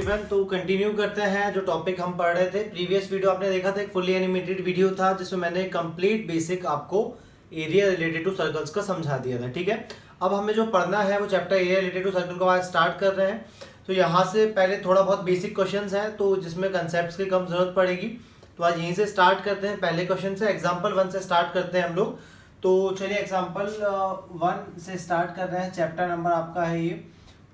Everyone, तो continue करते हैं जो टॉपिक हम पढ़ रहे थे। प्रीवियस वीडियो आपने देखा था, एक फुली एनिमेटेड वीडियो था जिसमें मैंने कंप्लीट बेसिक आपको एरिया रिलेटेड टू सर्कल्स का समझा दिया था। ठीक है, अब हमें जो पढ़ना है वो chapter area related to circle को आज स्टार्ट कर रहे हैं। तो यहाँ से पहले थोड़ा बहुत बेसिक क्वेश्चंस हैं तो जिसमें कंसेप्ट की कम जरूरत पड़ेगी, तो आज यहीं से स्टार्ट करते हैं। पहले क्वेश्चन से एग्जाम्पल 1 से स्टार्ट करते हैं हम लोग। तो चलिए एग्जाम्पल 1 से स्टार्ट कर रहे हैं। चैप्टर नंबर आपका है ये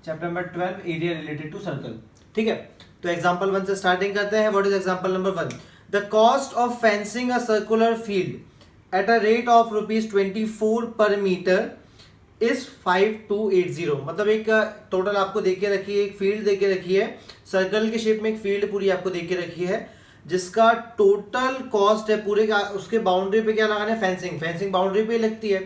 chapter number 12 area related to circle. ठीक है, तो एग्जांपल 1 से स्टार्टिंग करते हैं। What is example number 1? The cost of fencing a circular field at a rate of ₹24 per metre is 5280। मतलब एक टोटल आपको देके रखी है, एक फील्ड देके रखी है, सर्कल के शेप में एक फील्ड पूरी आपको देके रखी है जिसका टोटल कॉस्ट है पूरे का, उसके बाउंड्री पे क्या लगाना है? फेंसिंग। फेंसिंग बाउंड्री पे लगती है,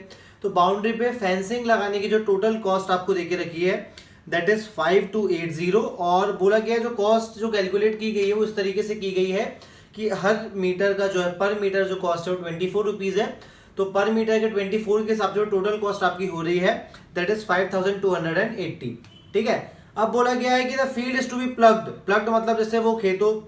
तो बाउंड्री पे फेंसिंग लगाने की जो टोटल कॉस्ट आपको देके रखी है दैट इज 5280। और बोला गया है जो कॉस्ट जो कैलकुलेट की गई है वो इस तरीके से की गई है कि हर मीटर का जो है पर मीटर जो कॉस्ट है वो 24 रुपीज है। तो पर मीटर के 24 के हिसाब से जो टोटल कॉस्ट आपकी हो रही है दैट इज 5280। ठीक है, अब बोला गया है कि the field is to be ploughed. Ploughed मतलब जैसे वो खेतों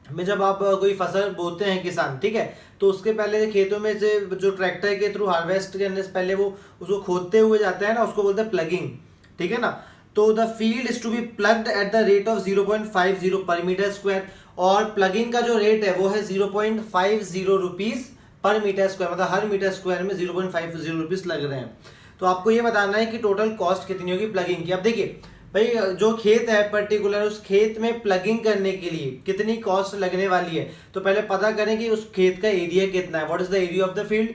में जब आप कोई फसल बोते हैं किसान, ठीक है, तो उसके पहले खेतों में से जो ट्रैक्टर के थ्रू हार्वेस्ट करने से पहले वो उसको खोदते हुए जाते हैं ना, उसको बोलते हैं प्लगिंग। ठीक है ना, तो the field is to be ploughed at the rate of 0.50 per metre square. और प्लगिंग का जो रेट है वो है 0.50 रुपीज पर मीटर स्क्वायर, मतलब हर मीटर स्क्वायर में 0.50 रुपीज लग रहे हैं। तो आपको ये बताना है कि टोटल कॉस्ट कितनी होगी प्लगिंग की। अब देखिए भाई, जो खेत है पर्टिकुलर, उस खेत में प्लगिंग करने के लिए कितनी कॉस्ट लगने वाली है, तो पहले पता करें कि उस खेत का एरिया कितना है। What is the area of the field?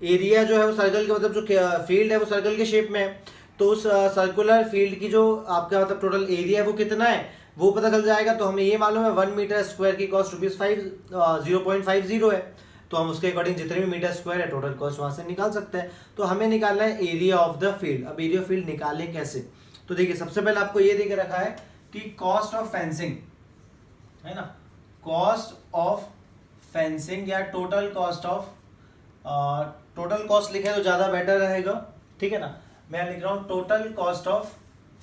Area जो है वो सर्कल के, मतलब जो फील्ड है वो सर्कल के शेप में है, तो उस सर्कुलर फील्ड की जो आपका मतलब टोटल एरिया है वो कितना है वो पता चल जाएगा। तो हमें ये मालूम है 1 मीटर स्क्वायर की कॉस्ट ₹0.50 है, तो हम उसके अकॉर्डिंग जितने भी मीटर स्क्वायर है टोटल कॉस्ट वहां से निकाल सकते हैं। तो हमें निकालना है एरिया ऑफ द फील्ड। अब एरिया ऑफ फील्ड निकालें कैसे? तो देखिए सबसे पहले आपको ये देके रखा है कि कॉस्ट ऑफ फेंसिंग है ना, कॉस्ट ऑफ फेंसिंग या total cost of, total cost लिखे तो ज्यादा बेटर रहेगा। ठीक है ना, मैं लिख रहा हूं टोटल कॉस्ट ऑफ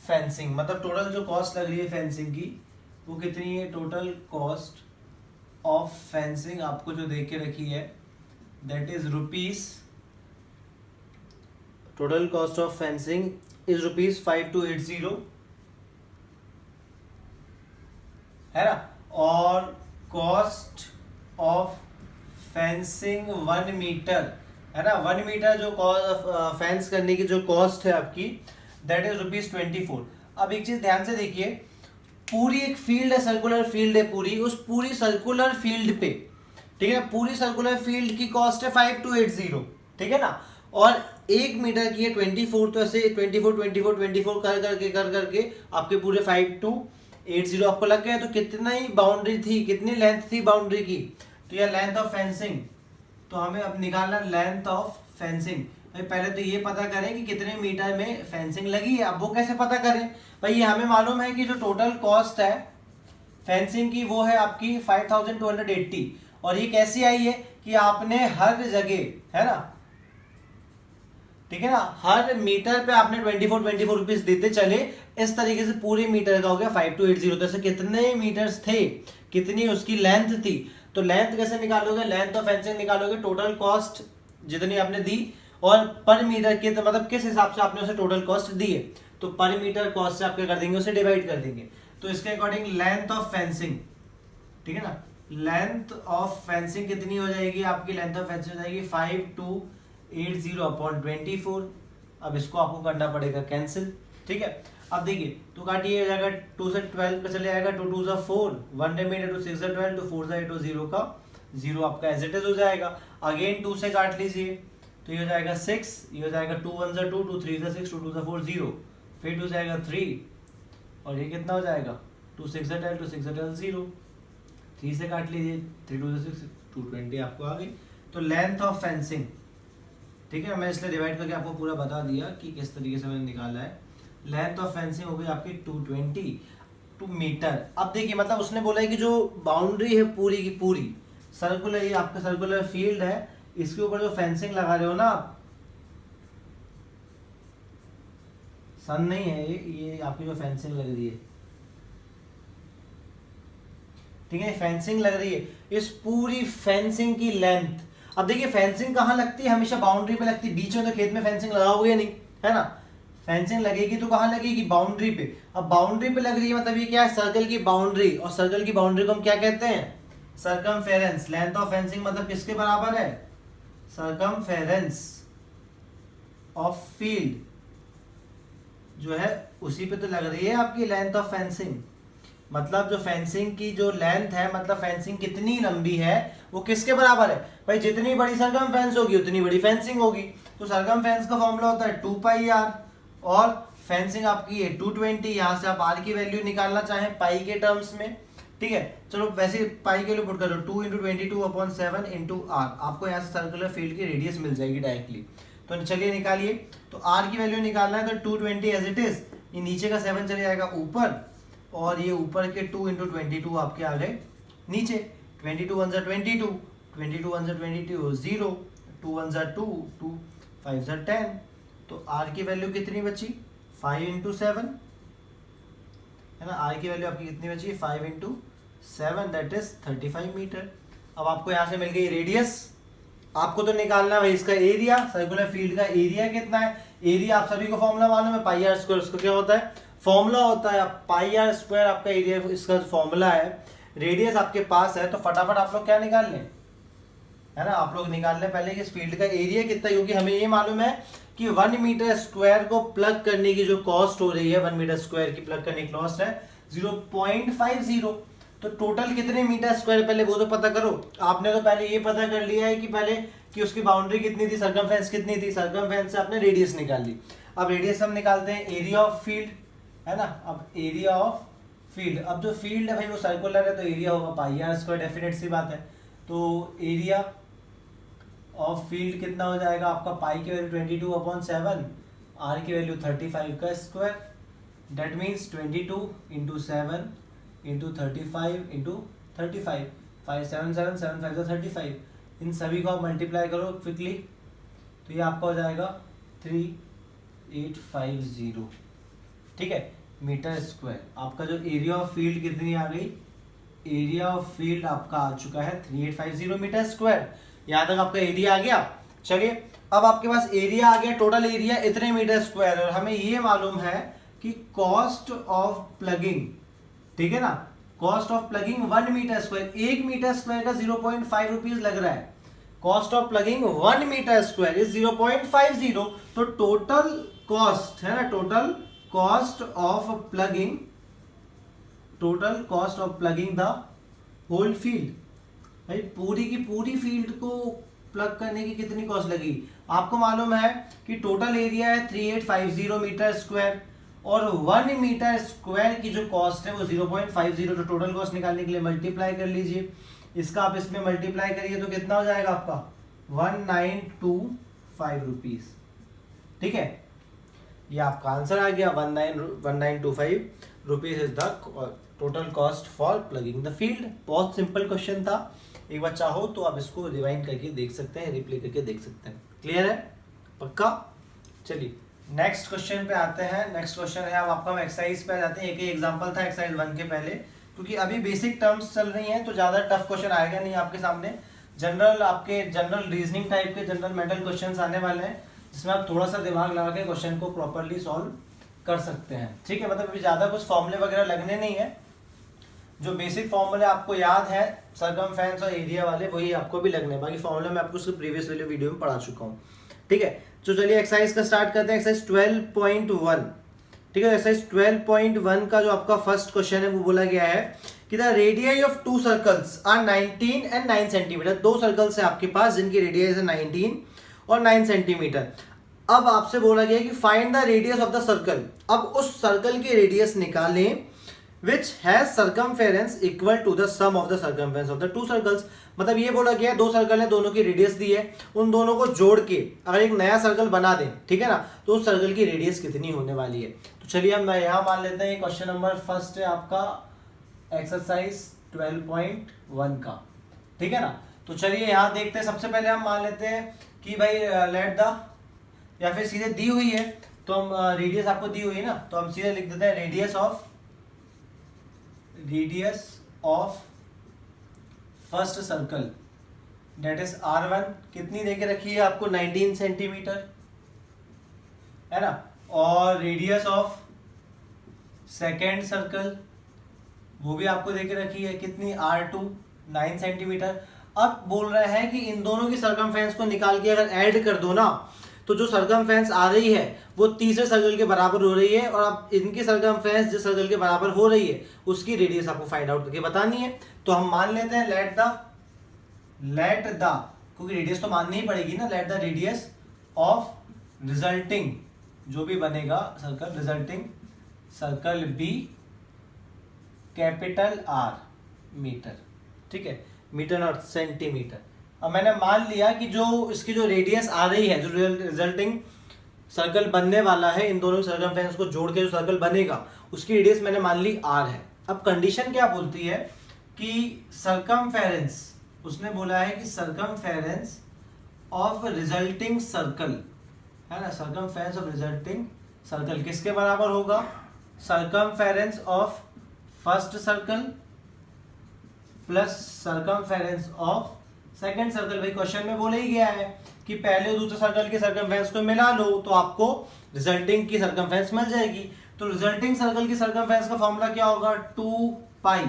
फेंसिंग, मतलब टोटल जो कॉस्ट लग रही है फेंसिंग की वो कितनी है। टोटल कॉस्ट ऑफ फेंसिंग आपको जो देके रखी है that is rupees, total cost of fencing is ₹5280 है ना। और कॉस्ट ऑफ फेंसिंग 1 मीटर है ना, 1 मीटर जो फेंस करने की जो कॉस्ट है आपकी दैट इज ₹24। अब एक चीज ध्यान से देखिए, पूरी एक फील्ड है, सर्कुलर फील्ड है पूरी, उस पूरी सर्कुलर फील्ड पे, ठीक है, पूरी सर्कुलर फील्ड की कॉस्ट है 5280। ठीक है ना, और 1 मीटर की है 24, तो ऐसे 24 कर करके आपके पूरे 5280 आपको लग गया। तो कितना ही बाउंड्री थी, कितनी लेंथ थी बाउंड्री की, तो यह लेंथ ऑफ फेंसिंग। तो हमें अब निकालना लेंथ ऑफ फेंसिंग। भाई पहले तो ये पता करें कि कितने मीटर में फेंसिंग लगी है। अब वो कैसे पता करें भाई? ये हमें मालूम है कि जो टोटल कॉस्ट है फेंसिंग की वो है आपकी 5280। और ये कैसी आई है कि आपने हर जगह है ना, ठीक है ना, हर मीटर पे आपने 24 रुपीज देते चले, इस तरीके से पूरे मीटर का हो गया 5280। तो ऐसे कितने मीटर्स थे, कितनी उसकी लेंथ थी, तो लेंथ कैसे निकालोगे? लेंथ ऑफ फेंसिंग निकालोगे टोटल कॉस्ट जितनी आपने दी और पर मीटर के, तो मतलब किस हिसाब से आपने उसे टोटल कॉस्ट दी है, तो पर मीटर कॉस्ट से आप क्या कर देंगे, उसे डिवाइड कर देंगे। तो इसके अकॉर्डिंग लेंथ ऑफ फेंसिंग, ठीक है ना, लेंथ ऑफ फेंसिंग कितनी हो जाएगी आपकी? लेंथ ऑफ फेंसिंग हो जाएगी 5280/24। अब इसको आपको करना पड़ेगा कैंसिल। ठीक है, अब देखिए तो काटिए, जाएगा 2 से 12 पे चले जाएगा, 2 2 4, 1 रिमेंडर, 2 6 12, 2 4 8 0 का 0 आपका एज इट इज हो जाएगा। अगेन 2 से काट लीजिए, तो ये हो जाएगा 6, ये हो जाएगा 2 1 2, 2 3 6, 2 2 4 0, फिर 2 जाएगा 3, और ये कितना हो जाएगा 2 6 12, 2 6 12 0, 3 से काट लीजिए, 3 2 6, 220 आपको आ गई। तो लेंथ ऑफ फेंसिंग, ठीक है, मैं इसलिए डिवाइड करके आपको पूरा बता दिया कि किस तरीके से मैंने निकाला है। लेंथ ऑफ फेंसिंग हो गई आपकी 222 मीटर। अब देखिए मतलब उसने बोला है कि जो बाउंड्री है पूरी की पूरी सर्कुलर, ये आपका सर्कुलर फील्ड है, इसके ऊपर जो फेंसिंग लगा रहे हो ना आप, सन नहीं है ये आपकी जो फेंसिंग लग रही है ठीक है, फेंसिंग लग रही है, इस पूरी फेंसिंग की लेंथ, अब देखिए फेंसिंग कहाँ लगती है, हमेशा बाउंड्री पे लगती है, बीच में तो खेत में फेंसिंग लगाओगे नहीं, है ना, फेंसिंग लगेगी तो कहाँ लगेगी, बाउंड्री पे। अब बाउंड्री पे लग रही है मतलब ये क्या है, सर्कल की बाउंड्री, और सर्कल की बाउंड्री को हम क्या कहते हैं, सर्कमफेरेंस। लेंथ ऑफ फेंसिंग मतलब किसके बराबर है, सर्कमफेरेंस ऑफ फील्ड जो है उसी पे तो लग रही है आपकी लेंथ ऑफ फेंसिंग। मतलब जो फेंसिंग की जो लेंथ है, मतलब फेंसिंग कितनी लंबी है वो किसके बराबर है भाई, जितनी बड़ी सरकमफेरेंस होगी उतनी बड़ी फेंसिंग होगी। तो सरकमफेरेंस का फॉर्मूला होता है 2 पाई आर, और फेंसिंग आपकी है 220। यहाँ से आप आर की वैल्यू निकालना चाहें पाई के टर्म्स में, ठीक है, चलो वैसे पाई के लिए पुट करो 2 × 22/7 × आर, आपको यहाँ से सर्कुलर फील्ड की रेडियस मिल जाएगी डायरेक्टली। तो चलिए निकालिए, तो आर की वैल्यू निकालना है तो 220 एज इट इज, ये नीचे का 7 चले जाएगा ऊपर, और ये ऊपर के 2 × 22 आपके आ गए नीचे, 22 1 जा 22, 22 1 जा 22 0, 2 1 जा 2, 2 5 जा 10, तो आर की वैल्यू कितनी बची 5 × 7, है ना, आर की वैल्यू आपकी कितनी बची 5 × 7 दैट इज 35 मीटर। अब आपको यहाँ से मिल गई रेडियस, आपको तो निकालना है भाई इसका एरिया, सर्कुलर फील्ड का एरिया कितना है, एरिया आप सभी को फॉर्मूला मालूम है पाई आर स्क्वायर, उसको क्या होता है फॉर्मूला होता है पाई आर स्क्वायर, आपका एरिया इसका फॉर्मूला है। रेडियस आपके पास है तो फटाफट आप लोग क्या निकाल लें, है ना, आप लोग निकाल लें पहले कि इस फील्ड का एरिया कितना है, क्योंकि हमें ये मालूम है कि 1 मीटर स्क्वायर को प्लग करने की जो कॉस्ट हो रही है, 1 मीटर स्क्वायर की प्लग करने की कॉस्ट है 0.50। तो टोटल कितने मीटर स्क्वायर पहले वो तो पता करो। आपने तो पहले ये पता कर लिया है कि पहले कि उसकी बाउंड्री कितनी थी, सर्कमफेरेंस कितनी थी, सर्कमफेरेंस से आपने रेडियस निकाल ली। अब रेडियस हम निकालते हैं एरिया ऑफ फील्ड, है ना, अब एरिया ऑफ फील्ड, अब जो फील्ड है भाई वो सर्कुलर है तो एरिया होगा पाई आर स्क्वायर, डेफिनेट सी बात है। तो एरिया ऑफ फील्ड कितना हो जाएगा आपका, पाई की वैल्यू 22/7, आर की वैल्यू 35 का स्क्वायर, दैट मीन्स 22 × 7 × 35 × 35, 5 7 7 7 5 35, इन सभी को आप मल्टीप्लाई करो क्विकली तो ये आपका हो जाएगा 3850, ठीक है, मीटर स्क्वायर। आपका जो एरिया ऑफ फील्ड कितनी आ गई, एरिया ऑफ फील्ड आपका आ चुका है 3850 मीटर स्क्वायर। यहाँ तक आपका एरिया आ गया। चलिए अब आपके पास एरिया आ गया, टोटल एरिया इतने मीटर स्क्वायर, और हमें ये मालूम है कि कॉस्ट ऑफ प्लगिंग, ठीक है ना, cost of ploughing 1 metre square, 1 metre square का 0.5 रुपीज लग रहा है, cost of ploughing 1 metre square is 0.50। तो टोटल कॉस्ट है ना, total cost of ploughing, total cost of ploughing the whole field, भाई पूरी की पूरी फील्ड को प्लग करने की कितनी कॉस्ट लगी, आपको मालूम है कि टोटल एरिया है 3850 मीटर स्क्वायर, और 1 मीटर स्क्वायर की जो कॉस्ट है वो 0.50, तो टोटल कॉस्ट निकालने के लिए मल्टीप्लाई कर लीजिए, इसका आप इसमें मल्टीप्लाई करिए तो कितना हो जाएगा आपका 1925 रुपीज, ठीक है, ये आपका आंसर आ गया 1925 rupees is the total cost for plugging the field. बहुत सिंपल क्वेश्चन था, एक बार चाहो तो आप इसको रिवाइंड करके देख सकते हैं, रिप्ले करके देख सकते हैं। क्लियर है, पक्का। चलिए नेक्स्ट क्वेश्चन पे आते हैं। नेक्स्ट क्वेश्चन है, अब आपका हम एक्सरसाइज पे आ जाते हैं। एक ही एग्जांपल था एक्सरसाइज 1 के पहले, क्योंकि अभी बेसिक टर्म्स चल रही हैं तो ज़्यादा टफ क्वेश्चन आएगा नहीं आपके सामने। जनरल आपके जनरल रीजनिंग टाइप के जनरल मेंटल क्वेश्चंस आने वाले हैं, जिसमें आप थोड़ा सा दिमाग लगा के क्वेश्चन को प्रॉपरली सॉल्व कर सकते हैं, ठीक है। मतलब अभी ज़्यादा कुछ फॉर्मूले वगैरह लगने नहीं है, जो बेसिक फॉर्मूले आपको याद है सर्कमफेरेंस और एरिया वाले वही आपको भी लगने, बाकी फॉर्मूला मैं आपको उसके प्रीवियस वाले वीडियो में पढ़ा चुका हूँ, ठीक है। तो चलिए एक्सरसाइज का स्टार्ट करते हैं। एक्सरसाइज 12.1, ठीक है। एक्सरसाइज 12.1 का जो आपका फर्स्ट क्वेश्चन है वो बोला गया है कि the radius of 2 circles are 19 and 9 centimetre. 2 circles है आपके पास जिनकी रेडियस है 19 और 9 सेंटीमीटर। अब आपसे बोला गया कि find the radius of the circle. अब उस सर्कल की रेडियस निकालें which has circumference equal to the sum of the circumference of the 2 circles। मतलब ये बोला गया 2 सर्कल है, दोनों की रेडियस दी है, उन दोनों को जोड़ के अगर एक नया सर्कल बना दें, ठीक है ना, तो उस सर्कल की रेडियस कितनी होने वाली है। तो चलिए हम यहाँ मान लेते हैं क्वेश्चन नंबर फर्स्ट है आपका एक्सरसाइज 12.1 का, ठीक है ना। तो चलिए यहाँ देखते हैं, सबसे पहले हम मान लेते हैं कि भाई लेट द, या फिर सीधे दी हुई है तो हम रेडियस आपको दी हुई है ना, तो हम सीधे लिख देते हैं radius of first circle that is R1 कितनी देके रखी है आपको 19 सेंटीमीटर है ना, और रेडियस ऑफ सेकेंड सर्कल वो भी आपको देके रखी है कितनी R2 9 सेंटीमीटर। अब बोल रहे हैं कि इन दोनों की सर्कमफेरेंस को निकाल के अगर ऐड कर दो ना तो जो सर्कमफेरेंस आ रही है वो तीसरे सर्कल के बराबर हो रही है, और अब इनकी सर्कमफेरेंस जिस सर्कल के बराबर हो रही है उसकी रेडियस आपको फाइंड आउट करके बतानी है। तो हम मान लेते हैं लेट द क्योंकि रेडियस तो माननी ही पड़ेगी ना, let the radius of resulting जो भी बनेगा circle resulting circle be capital R metre, ठीक है, मीटर नॉट सेंटीमीटर। अब मैंने मान लिया कि जो इसकी जो रेडियस आ रही है, जो रिजल्टिंग सर्कल बनने वाला है, इन दोनों सर्कमफेरेंस को जोड़ के जो सर्कल बनेगा उसकी रेडियस मैंने मान ली R है। अब कंडीशन क्या बोलती है कि सर्कमफेरेंस, उसने बोला है कि सर्कमफेरेंस ऑफ रिजल्टिंग सर्कल है ना, सर्कमफेरेंस ऑफ रिजल्टिंग सर्कल किसके बराबर होगा, circumference of first circle plus circumference of second circle. भाई क्वेश्चन में बोला ही गया है कि पहले और दूसरे सर्कल के सर्कमफेरेंस को मिला लो तो आपको रिजल्टिंग की सर्कमफेरेंस मिल जाएगी। तो रिजल्टिंग सर्कल की सर्कमफेरेंस का फॉर्मूला क्या होगा, 2 पाई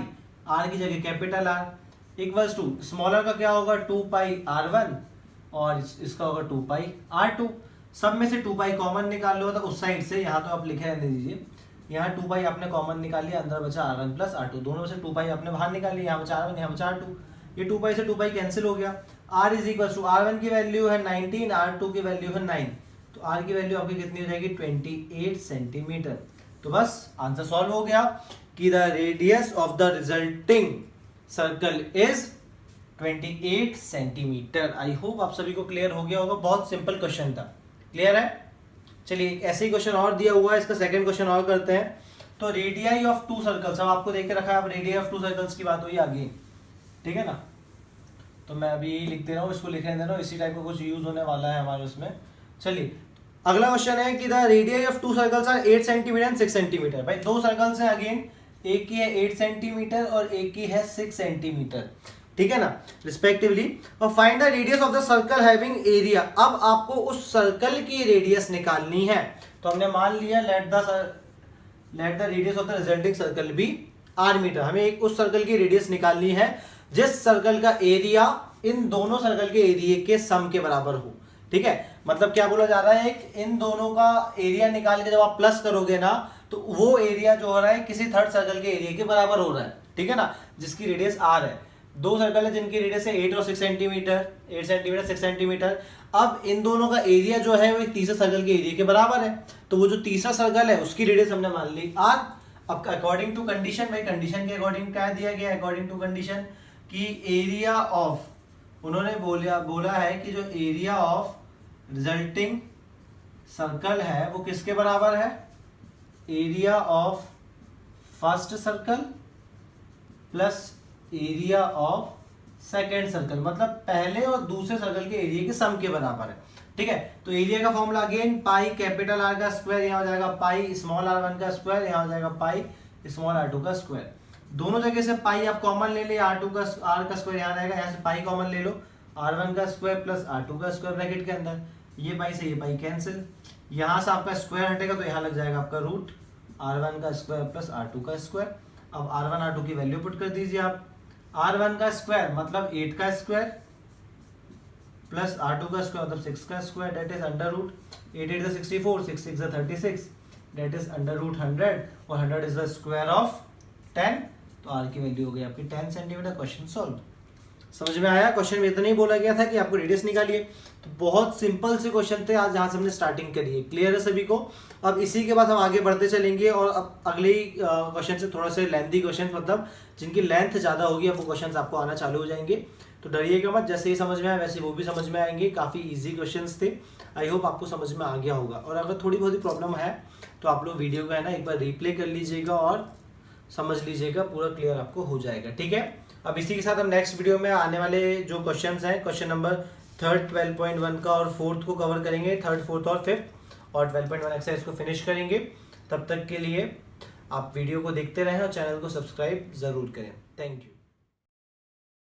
R की जगह capital R equals to smaller का क्या होगा 2 पाई R1 और इसका होगा 2 पाई R2। सब में से 2 पाई कॉमन निकाल लो तो उस साइड से, यहाँ तो आप लिखे रहने दीजिए, यहाँ 2 पाई आपने कॉमन निकाल लिया, अंदर बचा R1 प्लस R2, दोनों में से 2 पाई आपने बाहर निकाल लिया, यहाँ बचा R1 यहाँ बचा R2, ये 2 पाई से 2 पाई कैंसिल हो गया। R is equal to R1 की वैल्यू है 19, R2 की वैल्यू है 9, तो R की वैल्यू आपकी कितनी हो जाएगी 28 सेंटीमीटर। तो बस आंसर सॉल्व हो गया कि the radius of the resulting circle is 28 centimetre. I hope आप सभी को क्लियर हो गया होगा, बहुत सिंपल क्वेश्चन था, क्लियर है। चलिए एक ऐसे ही क्वेश्चन और दिया हुआ है, इसका सेकंड क्वेश्चन और करते हैं। तो रेडियाई ऑफ 2 सर्कल्स, अब आपको देख के रखा है, अब रेडियाई ऑफ 2 सर्कल्स की बात हुई आगे, ठीक है ना। तो मैं अभी यही लिख दे रहा हूँ, इसको लिखने दे रहा हूँ, इसी टाइप का कुछ यूज होने वाला है हमारे उसमें। चलिए अगला क्वेश्चन है कि the radii of 2 circles are 8 centimetre and 6 centimetre. भाई 2 सर्कल्स हैं अगेन, एक की है 8 सेंटीमीटर और एक की है 6 सेंटीमीटर, ठीक है ना, रिस्पेक्टिवली। और find the radius of the circle having area. अब आपको उस सर्कल की रेडियस निकालनी है, तो हमने मान लिया let the radius of the resulting circle be R metre. हमें एक उस सर्कल की रेडियस निकालनी है जिस सर्कल का एरिया इन दोनों सर्कल के एरिया के सम के बराबर हो, ठीक है। मतलब क्या बोला जा रहा है, इन दोनों का एरिया निकाल के जब आप प्लस करोगे ना तो वो एरिया जो हो रहा है किसी थर्ड सर्कल के एरिया के बराबर हो रहा है, ठीक है ना, जिसकी रेडियस R है। 2 सर्कल है जिनकी रेडियस है 8 और 6 सेंटीमीटर, 8 सेंटीमीटर 6 सेंटीमीटर। अब इन दोनों का एरिया जो है वो एक तीसरे सर्कल के एरिया के बराबर है, तो वो जो तीसरा सर्कल है उसकी रेडियस हमने मान ली R। अब अकॉर्डिंग टू कंडीशन, भाई कंडीशन के अकॉर्डिंग क्या दिया गया, अकॉर्डिंग टू कंडीशन कि एरिया ऑफ, उन्होंने बोला है कि जो एरिया ऑफ रिजल्टिंग सर्कल है वो किसके बराबर है, area of first circle plus area of second circle, मतलब पहले और दूसरे सर्कल के एरिया के सम के बराबर है, ठीक है। तो एरिया का formula again pi capital R का स्क्वायर, यहाँ हो जाएगा पाई स्मॉल r1 का स्क्वायर, यहाँ हो जाएगा पाई स्मॉल r2 का स्क्वायर। दोनों जगह से पाई आप कॉमन ले ले, R2 का R का स्क्वायर यहाँ रहेगा, यहाँ से पाई कॉमन ले लो, R1 का स्क्वायर प्लस R2 का स्क्वायर ब्रैकेट के अंदर, ये पाई से ये पाई कैंसिल, यहाँ से आपका स्क्वायर हटेगा तो यहाँ लग जाएगा आपका रूट R1 का स्क्वायर प्लस R2 का स्क्वायर। अब R1 R2 की वैल्यू पुट कर दीजिए आप, R1 का स्क्वायर मतलब 8 का स्क्वायर प्लस R2 का स्क्वायर मतलब 6 का square, that is under root 8 8 64, 6 6 36, that is under root 100 और 100 इज द स्क्वायर ऑफ 10। तो R की वैल्यू हो गई आपकी 10 सेंटीमीटर। Question solve. समझ में आया? क्वेश्चन में इतना ही बोला गया था कि आपको रेडियस निकालिए, तो बहुत सिंपल से क्वेश्चन थे आज जहाँ से हमने स्टार्टिंग करी है। क्लियर है सभी को? अब इसी के बाद हम आगे बढ़ते चलेंगे और अब अगले ही क्वेश्चन से थोड़ा से लेंथी क्वेश्चन, मतलब जिनकी लेंथ ज़्यादा होगी अब वो क्वेश्चन आपको आना चालू हो जाएंगे। तो डरिएगा मत, जैसे ही समझ में आए वैसे वो भी समझ में आएंगे। काफ़ी ईजी क्वेश्चन थे, आई होप आपको समझ में आ गया होगा। और अगर थोड़ी बहुत ही प्रॉब्लम है तो आप लोग वीडियो का है ना एक बार रिप्ले कर लीजिएगा और समझ लीजिएगा, पूरा क्लियर आपको हो जाएगा। ठीक है, अब इसी के साथ हम नेक्स्ट वीडियो में आने वाले जो क्वेश्चंस हैं, क्वेश्चन नंबर 3 12.1 का और 4th को कवर करेंगे, 3rd 4th और 5th, और 12.1 एक्सरसाइज को फिनिश करेंगे। तब तक के लिए आप वीडियो को देखते रहें और चैनल को सब्सक्राइब ज़रूर करें। Thank you.